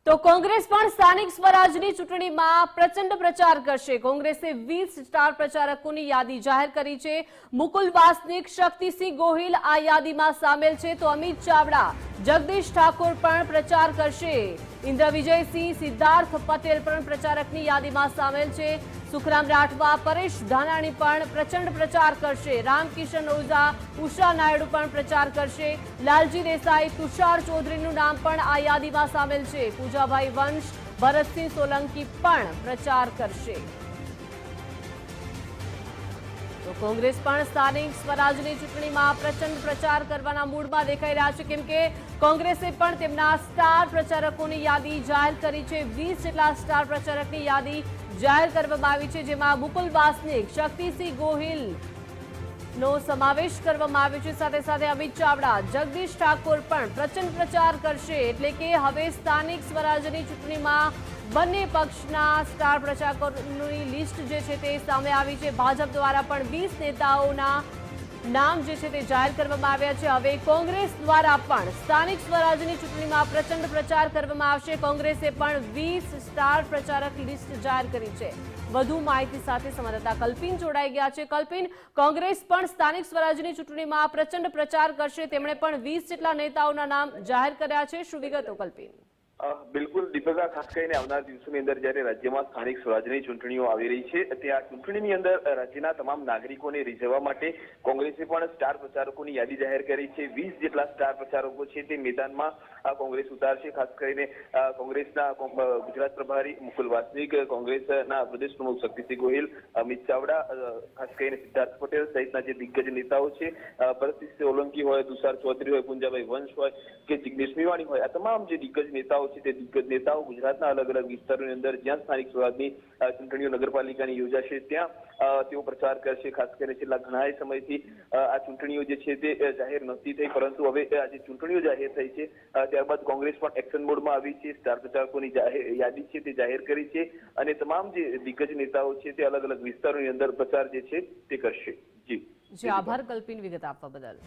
તો કોંગ્રેસ પણ સ્થાનિક સ્વરાજની ચૂંટણીમાં પ્રચંડ પ્રચાર કરશે। કોંગ્રેસે 20 સ્ટાર પ્રચારકોની યાદી જાહેર કરી છે। મુકુલ વાસનિક, શક્તિસિંહ ગોહિલ આ યાદીમાં સામેલ છે, તો અમિત ચાવડા, જગદીશ ઠાકોર પણ પ્રચાર કરશે। ઇન્દ્ર વિજયસિંહ, સિદ્ધાર્થ પટેલ પણ પ્રચારકની યાદીમાં સામેલ છે। સુખરામ રાઠવા, પરેશ ધાનાણી પણ પ્રચંડ પ્રચાર કરશે। રામકિશન ઓઝા, ઉષા નાયડુ પણ પ્રચાર કરશે। લાલજી દેસાઈ, તુષાર ચૌધરીનું નામ પણ આ યાદીમાં સામેલ છે। પૂજાભાઈ વંશ, ભરતસિંહ સોલંકી પણ પ્રચાર કરશે। તો કોંગ્રેસ પણ સ્થાનિક સ્વરાજની ચૂંટણીમાં પ્રચંડ પ્રચાર કરવાના મૂડમાં દેખાઈ રહ્યા છે, કેમ કે કોંગ્રેસે પણ તેમના સ્ટાર પ્રચારકોની યાદી જાહેર કરી છે। 20 જેટલા સ્ટાર પ્રચારકની યાદી જાહેર કરવામાં આવી છે, જેમાં મુકુલ વાસનિક, શક્તિસિંહ ગોહિલ નો સમાવેશ કરવામાં આવ્યો છે। સાથે સાથે અમિત ચાવડા, જગદીશ ઠાકોર પણ પ્રચંડ પ્રચાર કરશે। એટલે કે હવે સ્થાનિક સ્વરાજની ચૂંટણીમાં બંને પક્ષના સ્ટાર પ્રચારકોની લિસ્ટ જે છે તે સામે આવી છે। ભાજપ દ્વારા પણ 20 નેતાઓના નામ જે છે તે જાહેર કરવામાં આવ્યા છે। હવે કોંગ્રેસ દ્વારા પણ સ્થાનિક સ્વરાજની ચૂંટણીમાં પ્રચંડ પ્રચાર કરવામાં આવશે। કોંગ્રેસે પણ 20 સ્ટાર પ્રચારક લિસ્ટ જાહેર કરી છે। વધુ માહિતી સાથે સંવાદદાતા કલ્પિન જોડાઈ ગયા છે। કલ્પિન, કોંગ્રેસ પણ સ્થાનિક સ્વરાજની ચૂંટણીમાં પ્રચંડ પ્રચાર કરશે। તેમણે પણ 20 જેટલા નેતાઓના નામ જાહેર કર્યા છે। શું વિગતો કલ્પિન? બિલકુલ દીપિકા, ખાસ કરીને આવનાર દિવસોની અંદર જ્યારે રાજ્યમાં સ્થાનિક સ્વરાજની ચૂંટણીઓ આવી રહી છે, ત્યાં ચૂંટણીની અંદર રાજ્યના તમામ નાગરિકોને રીઝવવા માટે કોંગ્રેસે પણ સ્ટાર પ્રચારકોની યાદી જાહેર કરી છે। 20 જેટલા સ્ટાર પ્રચારકો છે તે મેદાનમાં કોંગ્રેસ ઉતારશે। ખાસ કરીને કોંગ્રેસના ગુજરાત પ્રભારી મુકુલ વાસનિક, કોંગ્રેસના પ્રદેશ પ્રમુખ શક્તિસિંહ ગોહિલ, અમિત ચાવડા, ખાસ કરીને સિદ્ધાર્થ પટેલ સહિતના જે દિગ્ગજ નેતાઓ છે, ભરતસિંહ સોલંકી હોય, તુષાર ચૌધરી હોય, પૂંજાભાઈ વંશ હોય કે જિગ્નેશ મેવાણી હોય, આ તમામ જે દિગ્ગજ નેતાઓ છે તે દિગ્ગજ નેતાઓ ગુજરાતના અલગ અલગ વિસ્તારોની અંદર જ્યાં સ્થાનિક સ્વરાજની ચૂંટણીઓ નગરપાલિકાની યોજાશે ત્યાં તેઓ પ્રચાર કરશે। ખાસ કરીને છેલ્લા ઘણા સમયથી આ ચૂંટણીઓ જે છે તે જાહેર નહોતી થઈ, પરંતુ હવે આજે ચૂંટણીઓ જાહેર થઈ છે ત્યારબાદ કોંગ્રેસ પણ એક્શન મોડમાં આવી છે। સ્ટાર પ્રચારકોની યાદી છે તે જાહેર કરી છે અને તમામ જે દિગ્ગજ નેતાઓ છે તે અલગ અલગ વિસ્તારોની અંદર પ્રચાર જે છે તે કરશે। જી આભાર કલ્પિન, વિગત આપવા બદલ।